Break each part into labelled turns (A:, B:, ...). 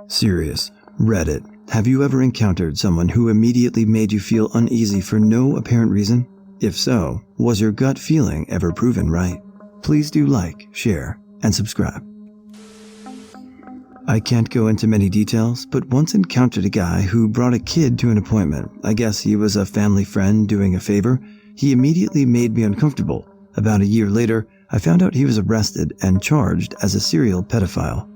A: Serious. Reddit. Have you ever encountered someone who immediately made you feel uneasy for no apparent reason? If so, was your gut feeling ever proven right? Please do like, share, and subscribe. I can't go into many details, but once encountered a guy who brought a kid to an appointment. I guess he was a family friend doing a favor. He immediately made me uncomfortable. About a year later, I found out he was arrested and charged as a serial pedophile.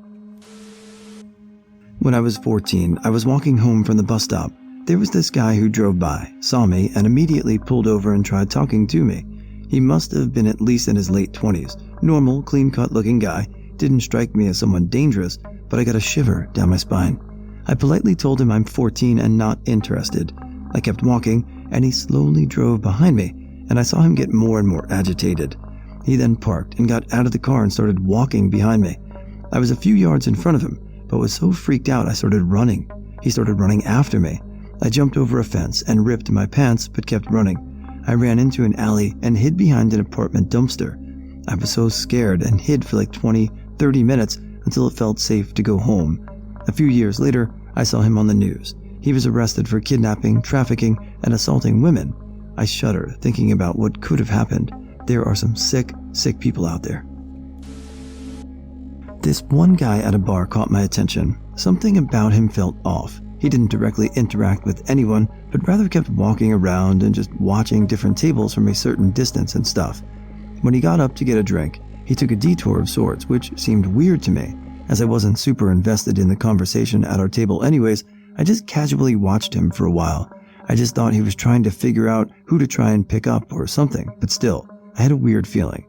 A: When I was 14, I was walking home from the bus stop. There was this guy who drove by, saw me, and immediately pulled over and tried talking to me. He must have been at least in his late 20s. Normal, clean-cut looking guy. Didn't strike me as someone dangerous, but I got a shiver down my spine. I politely told him I'm 14 and not interested. I kept walking, and he slowly drove behind me, and I saw him get more and more agitated. He then parked and got out of the car and started walking behind me. I was a few yards in front of him, but was so freaked out I started running. He started running after me. I jumped over a fence and ripped my pants, but kept running. I ran into an alley and hid behind an apartment dumpster. I was so scared and hid for like 20-30 minutes until it felt safe to go home. A few years later, I saw him on the news. He was arrested for kidnapping, trafficking, and assaulting women. I shudder thinking about what could have happened. There are some sick people out there. This one guy at a bar caught my attention. Something about him felt off. He didn't directly interact with anyone, but rather kept walking around and just watching different tables from a certain distance and stuff. When he got up to get a drink, he took a detour of sorts, which seemed weird to me. As I wasn't super invested in the conversation at our table anyways, I just casually watched him for a while. I just thought he was trying to figure out who to try and pick up or something, but still, I had a weird feeling.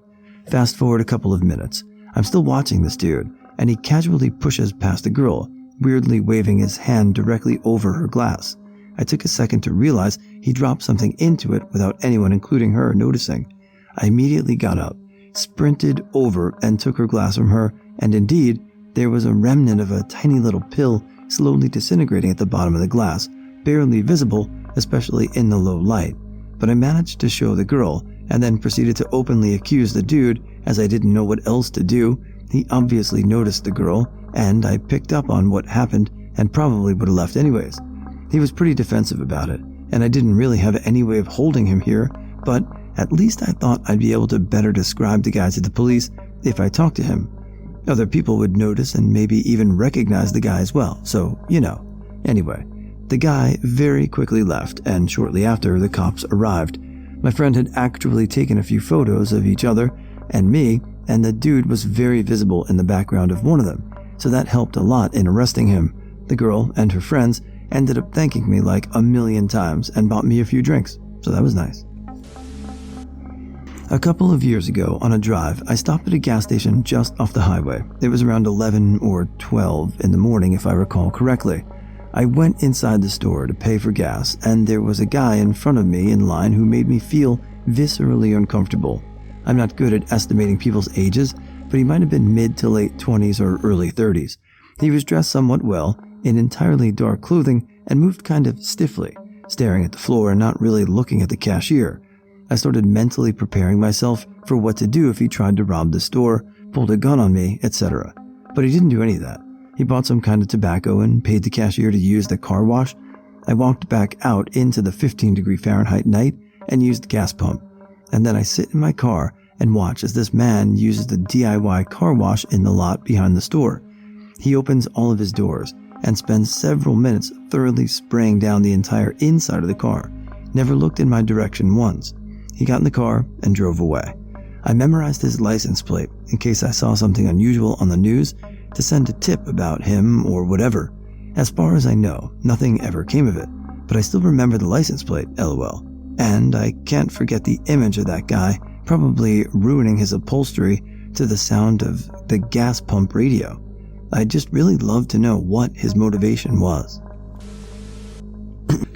A: Fast forward a couple of minutes. I'm still watching this dude, and he casually pushes past a girl, weirdly waving his hand directly over her glass. I took a second to realize he dropped something into it without anyone, including her, noticing. I immediately got up, sprinted over, and took her glass from her, and indeed, there was a remnant of a tiny little pill slowly disintegrating at the bottom of the glass, barely visible, especially in the low light. But I managed to show the girl, and then proceeded to openly accuse the dude, as I didn't know what else to do. He obviously noticed the girl, and I picked up on what happened and probably would have left anyways. He was pretty defensive about it, and I didn't really have any way of holding him here, but at least I thought I'd be able to better describe the guy to the police if I talked to him. Other people would notice and maybe even recognize the guy as well, so, Anyway, the guy very quickly left, and shortly after, the cops arrived. My friend had actually taken a few photos of each other and me, and the dude was very visible in the background of one of them, so that helped a lot in arresting him. The girl and her friends ended up thanking me like a million times and bought me a few drinks, so that was nice. A couple of years ago, on a drive, I stopped at a gas station just off the highway. It was around 11 or 12 in the morning, if I recall correctly. I went inside the store to pay for gas, and there was a guy in front of me in line who made me feel viscerally uncomfortable. I'm not good at estimating people's ages, but he might have been mid to late 20s or early 30s. He was dressed somewhat well, in entirely dark clothing, and moved kind of stiffly, staring at the floor and not really looking at the cashier. I started mentally preparing myself for what to do if he tried to rob the store, pulled a gun on me, etc. But he didn't do any of that. He bought some kind of tobacco and paid the cashier to use the car wash. I walked back out into the 15-degree Fahrenheit night and used the gas pump. And then I sit in my car and watch as this man uses the DIY car wash in the lot behind the store. He opens all of his doors and spends several minutes thoroughly spraying down the entire inside of the car. Never looked in my direction once. He got in the car and drove away. I memorized his license plate in case I saw something unusual on the news to send a tip about him or whatever. As far as I know, nothing ever came of it, but I still remember the license plate, lol. And I can't forget the image of that guy probably ruining his upholstery to the sound of the gas pump radio. I'd just really love to know what his motivation was.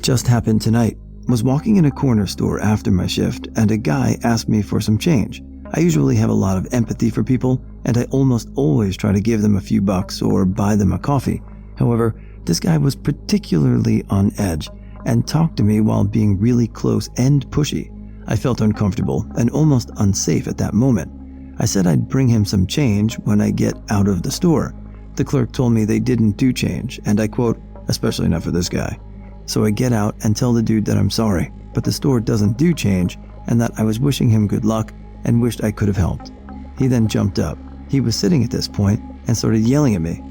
A: Just happened tonight. Was walking in a corner store after my shift, and a guy asked me for some change. I usually have a lot of empathy for people, and I almost always try to give them a few bucks or buy them a coffee. However, this guy was particularly on edge and talked to me while being really close and pushy. I felt uncomfortable and almost unsafe at that moment. I said I'd bring him some change when I get out of the store, The clerk told me they didn't do change, and I quote, "especially not for this guy." So I get out and tell the dude that I'm sorry, but the store doesn't do change, and that I was wishing him good luck and wished I could have helped. He then jumped up. He was sitting at this point and started yelling at me.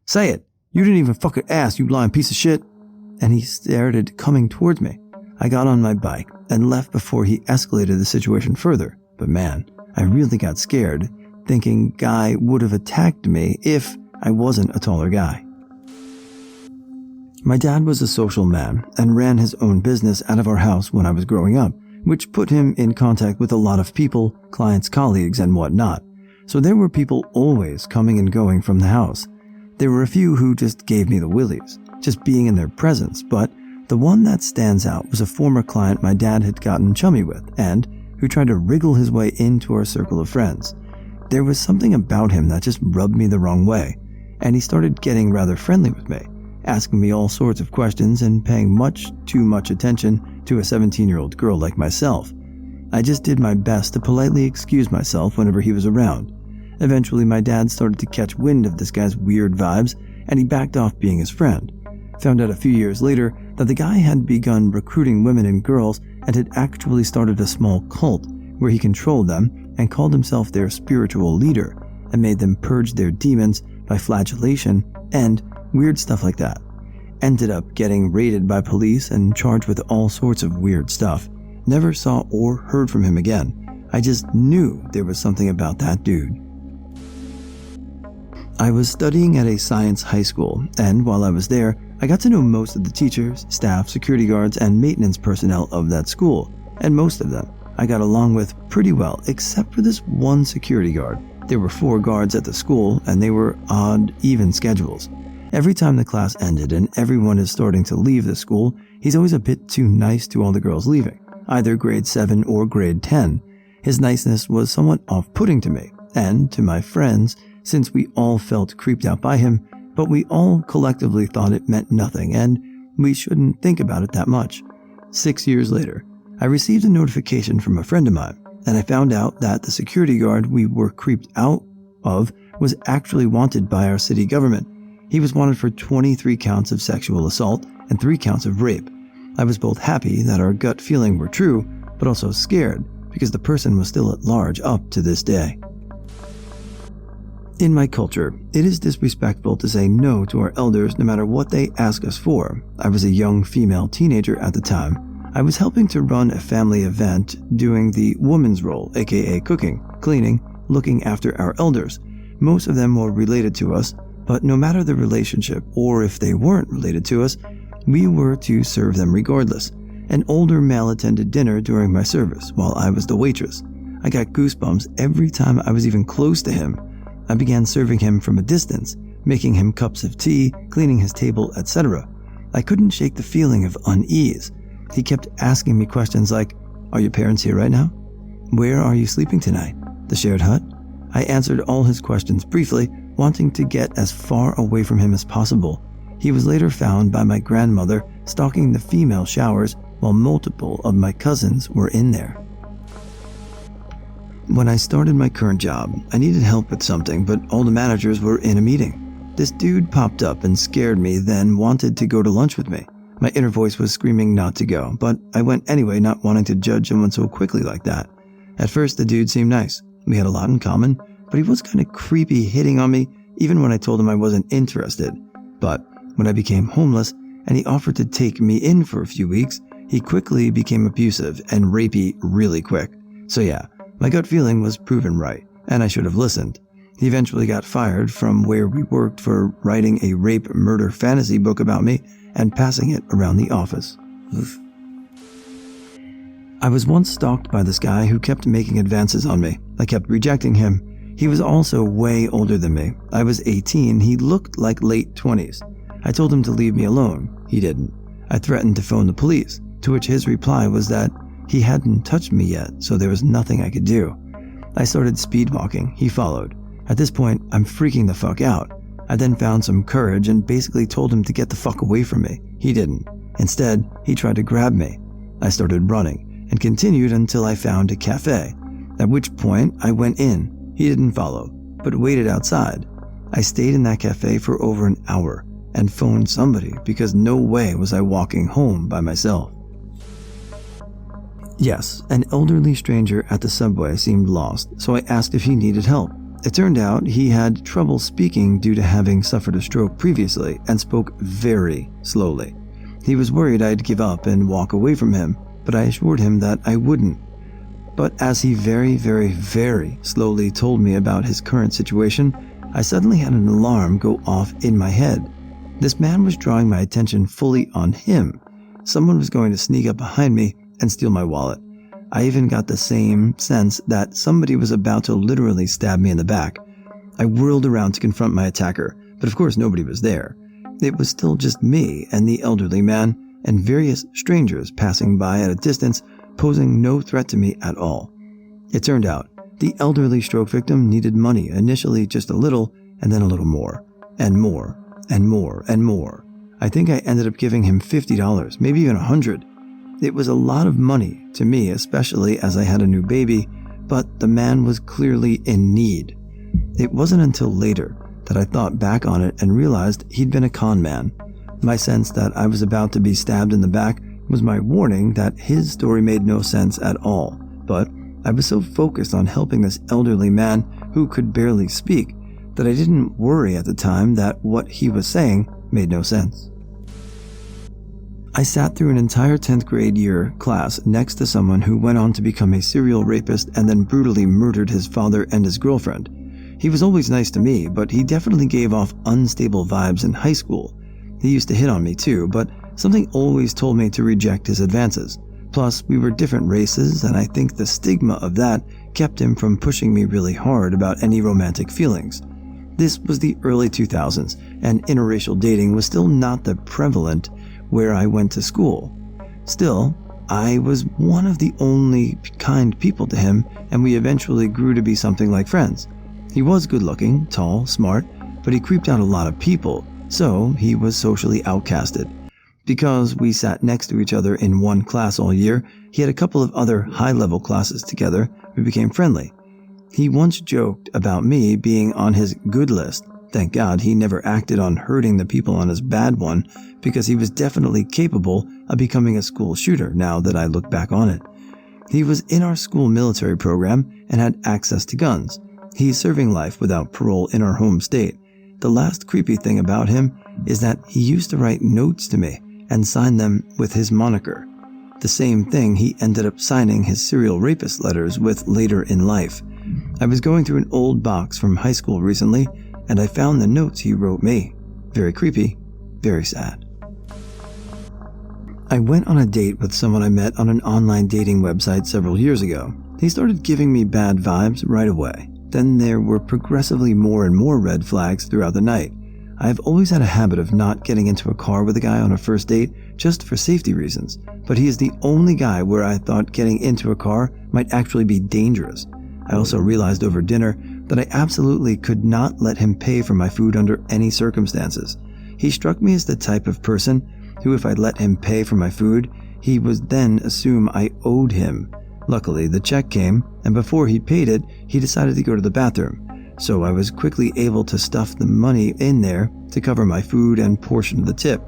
A: "Say it! You didn't even fucking ask, you lying piece of shit!" And he started coming towards me. I got on my bike and left before he escalated the situation further. But man, I really got scared, thinking guy would have attacked me if I wasn't a taller guy. My dad was a social man and ran his own business out of our house when I was growing up, which put him in contact with a lot of people, clients, colleagues, and whatnot. So there were people always coming and going from the house. There were a few who just gave me the willies, just being in their presence, but the one that stands out was a former client my dad had gotten chummy with and who tried to wriggle his way into our circle of friends. There was something about him that just rubbed me the wrong way, and he started getting rather friendly with me, asking me all sorts of questions and paying much too much attention to a 17-year-old girl like myself. I just did my best to politely excuse myself whenever he was around. Eventually, my dad started to catch wind of this guy's weird vibes, and he backed off being his friend. Found out a few years later that the guy had begun recruiting women and girls and had actually started a small cult where he controlled them and called himself their spiritual leader and made them purge their demons by flagellation and weird stuff like that. Ended up getting raided by police and charged with all sorts of weird stuff. Never saw or heard from him again. I just knew there was something about that dude. I was studying at a science high school, and while I was there, I got to know most of the teachers, staff, security guards, and maintenance personnel of that school, and most of them I got along with pretty well, except for this one security guard. There were 4 guards at the school, and they were odd, even schedules. Every time the class ended and everyone is starting to leave the school, he's always a bit too nice to all the girls leaving, either grade 7 or grade 10. His niceness was somewhat off-putting to me, and to my friends, since we all felt creeped out by him, but we all collectively thought it meant nothing and we shouldn't think about it that much. 6 years later, I received a notification from a friend of mine, and I found out that the security guard we were creeped out of was actually wanted by our city government. He was wanted for 23 counts of sexual assault and 3 counts of rape. I was both happy that our gut feeling were true, but also scared because the person was still at large up to this day. In my culture, it is disrespectful to say no to our elders no matter what they ask us for. I was a young female teenager at the time. I was helping to run a family event, doing the woman's role, aka cooking, cleaning, looking after our elders. Most of them were related to us, but no matter the relationship or if they weren't related to us, we were to serve them regardless. An older male attended dinner during my service while I was the waitress. I got goosebumps every time I was even close to him. I began serving him from a distance, making him cups of tea, cleaning his table, etc. I couldn't shake the feeling of unease. He kept asking me questions like, "Are your parents here right now? Where are you sleeping tonight? The shared hut?" I answered all his questions briefly, wanting to get as far away from him as possible. He was later found by my grandmother stalking the female showers while multiple of my cousins were in there. When I started my current job, I needed help with something, but all the managers were in a meeting. This dude popped up and scared me, then wanted to go to lunch with me. My inner voice was screaming not to go, but I went anyway, not wanting to judge someone so quickly like that. At first, the dude seemed nice. We had a lot in common, but he was kind of creepy hitting on me, even when I told him I wasn't interested. But when I became homeless and he offered to take me in for a few weeks, he quickly became abusive and rapey really quick. So yeah, my gut feeling was proven right, and I should have listened. He eventually got fired from where we worked for writing a rape murder fantasy book about me and passing it around the office. Oof. I was once stalked by this guy who kept making advances on me. I kept rejecting him. He was also way older than me. I was 18, he looked like late 20s. I told him to leave me alone. He didn't. I threatened to phone the police, to which his reply was that he hadn't touched me yet, so there was nothing I could do. I started speed walking. He followed. At this point, I'm freaking the fuck out. I then found some courage and basically told him to get the fuck away from me. He didn't. Instead, he tried to grab me. I started running and continued until I found a cafe, at which point I went in. He didn't follow, but waited outside. I stayed in that cafe for over an hour and phoned somebody because no way was I walking home by myself. Yes, an elderly stranger at the subway seemed lost, so I asked if he needed help. It turned out he had trouble speaking due to having suffered a stroke previously and spoke very slowly. He was worried I'd give up and walk away from him, but I assured him that I wouldn't. But as he very, very, very slowly told me about his current situation, I suddenly had an alarm go off in my head. This man was drawing my attention fully on him. Someone was going to sneak up behind me and steal my wallet. I even got the same sense that somebody was about to literally stab me in the back. I whirled around to confront my attacker, but of course nobody was there. It was still just me and the elderly man and various strangers passing by at a distance, posing no threat to me at all. It turned out the elderly stroke victim needed money, initially just a little, and then a little more, and more, and more, and more. I think I ended up giving him $50, maybe even $100. It was a lot of money to me, especially as I had a new baby, but the man was clearly in need. It wasn't until later that I thought back on it and realized he'd been a con man. My sense that I was about to be stabbed in the back was my warning that his story made no sense at all, but I was so focused on helping this elderly man who could barely speak that I didn't worry at the time that what he was saying made no sense. I sat through an entire 10th grade year class next to someone who went on to become a serial rapist and then brutally murdered his father and his girlfriend. He was always nice to me, but he definitely gave off unstable vibes in high school. He used to hit on me too, but something always told me to reject his advances. Plus, we were different races, and I think the stigma of that kept him from pushing me really hard about any romantic feelings. This was the early 2000s, and interracial dating was still not that prevalent where I went to school. Still, I was one of the only kind people to him, and we eventually grew to be something like friends. He was good looking, tall, smart, but he creeped out a lot of people, so he was socially outcasted. Because we sat next to each other in one class all year, he had a couple of other high-level classes together. We became friendly. He once joked about me being on his good list. Thank God he never acted on hurting the people on his bad one, because he was definitely capable of becoming a school shooter now that I look back on it. He was in our school military program and had access to guns. He's serving life without parole in our home state. The last creepy thing about him is that he used to write notes to me and sign them with his moniker. The same thing he ended up signing his serial rapist letters with later in life. I was going through an old box from high school recently, and I found the notes he wrote me. Very creepy, very sad. I went on a date with someone I met on an online dating website several years ago. He started giving me bad vibes right away. Then there were progressively more and more red flags throughout the night. I have always had a habit of not getting into a car with a guy on a first date just for safety reasons, but he is the only guy where I thought getting into a car might actually be dangerous. I also realized over dinner that I absolutely could not let him pay for my food under any circumstances. He struck me as the type of person who, if I let him pay for my food, he would then assume I owed him. Luckily, the check came, and before he paid it, he decided to go to the bathroom. So I was quickly able to stuff the money in there to cover my food and portion of the tip.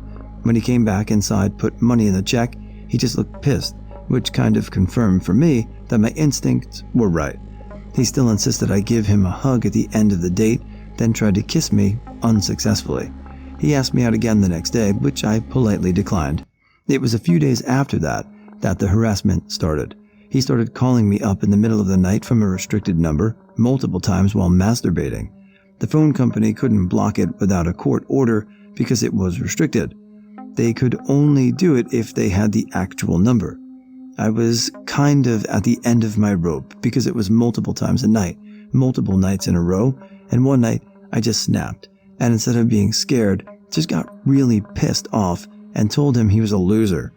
A: When he came back inside, put money in the check, he just looked pissed, which kind of confirmed for me that my instincts were right. He still insisted I give him a hug at the end of the date, then tried to kiss me unsuccessfully. He asked me out again the next day, which I politely declined. It was a few days after that the harassment started. He started calling me up in the middle of the night from a restricted number, multiple times while masturbating. The phone company couldn't block it without a court order because it was restricted. They could only do it if they had the actual number. I was kind of at the end of my rope because it was multiple times a night, multiple nights in a row, and one night I just snapped, and instead of being scared, just got really pissed off and told him he was a loser.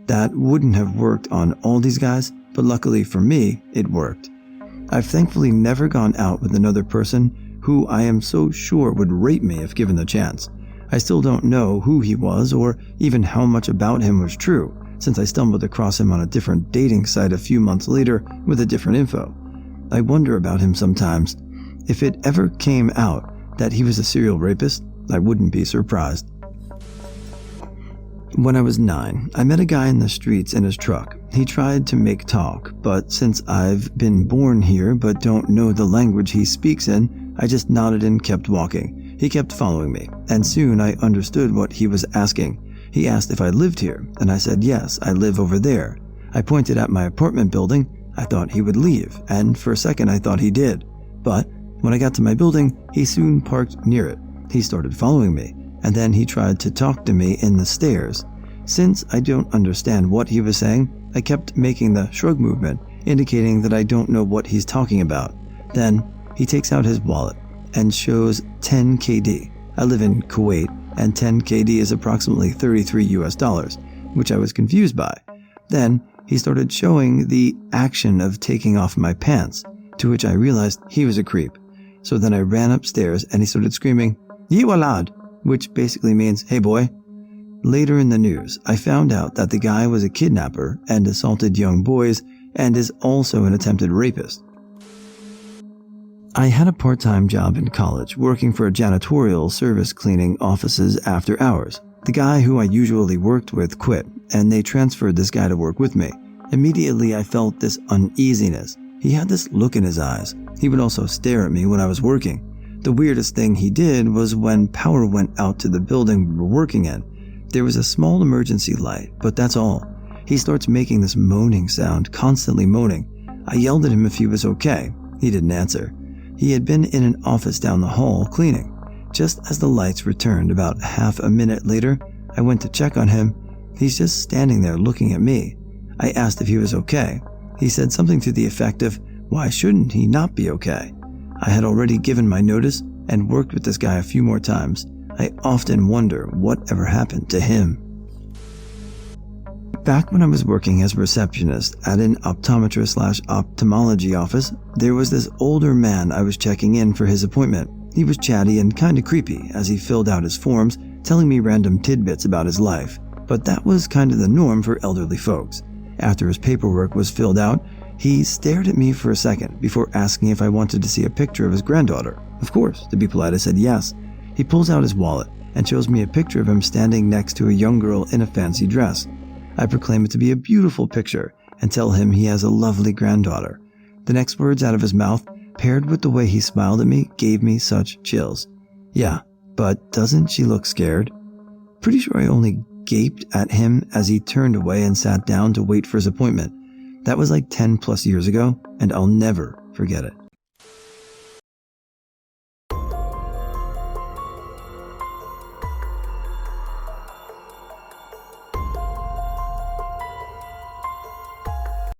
A: That wouldn't have worked on all these guys, but luckily for me, it worked. I've thankfully never gone out with another person who I am so sure would rape me if given the chance. I still don't know who he was or even how much about him was true, since I stumbled across him on a different dating site a few months later with a different info. I wonder about him sometimes. If it ever came out That he was a serial rapist? I wouldn't be surprised. When I was 9, I met a guy in the streets in his truck. He tried to make talk, but since I've been born here but don't know the language he speaks in, I just nodded and kept walking. He kept following me, and soon I understood what he was asking. He asked if I lived here, and I said yes, I live over there. I pointed at my apartment building. I thought he would leave, and for a second I thought he did. But when I got to my building, he soon parked near it. He started following me, and then he tried to talk to me in the stairs. Since I don't understand what he was saying, I kept making the shrug movement, indicating that I don't know what he's talking about. Then he takes out his wallet and shows 10 KD. I live in Kuwait, and 10 KD is approximately $33, which I was confused by. Then he started showing the action of taking off my pants, to which I realized he was a creep. So then I ran upstairs and he started screaming, "Ye walad," which basically means, "Hey boy." Later in the news, I found out that the guy was a kidnapper and assaulted young boys and is also an attempted rapist. I had a part-time job in college working for a janitorial service cleaning offices after hours. The guy who I usually worked with quit, and they transferred this guy to work with me. Immediately, I felt this uneasiness. He had this look in his eyes. He would also stare at me when I was working. The weirdest thing he did was when power went out to the building we were working in. There was a small emergency light, but that's all. He starts making this moaning sound, constantly moaning. I yelled at him if he was okay. He didn't answer. He had been in an office down the hall cleaning. Just as the lights returned about half a minute later, I went to check on him. He's just standing there looking at me. I asked if he was okay. He said something to the effect of, "Why shouldn't he not be okay?" I had already given my notice and worked with this guy a few more times. I often wonder what ever happened to him. Back when I was working as a receptionist at an optometrist/ophthalmology office, there was this older man I was checking in for his appointment. He was chatty and kinda creepy as he filled out his forms, telling me random tidbits about his life. But that was kinda the norm for elderly folks. After his paperwork was filled out, he stared at me for a second before asking if I wanted to see a picture of his granddaughter. Of course, to be polite, I said yes. He pulls out his wallet and shows me a picture of him standing next to a young girl in a fancy dress. I proclaim it to be a beautiful picture and tell him he has a lovely granddaughter. The next words out of his mouth, paired with the way he smiled at me, gave me such chills. "Yeah, but doesn't she look scared?" Pretty sure I only gaped at him as he turned away and sat down to wait for his appointment. That was like 10 plus years ago, and I'll never forget it.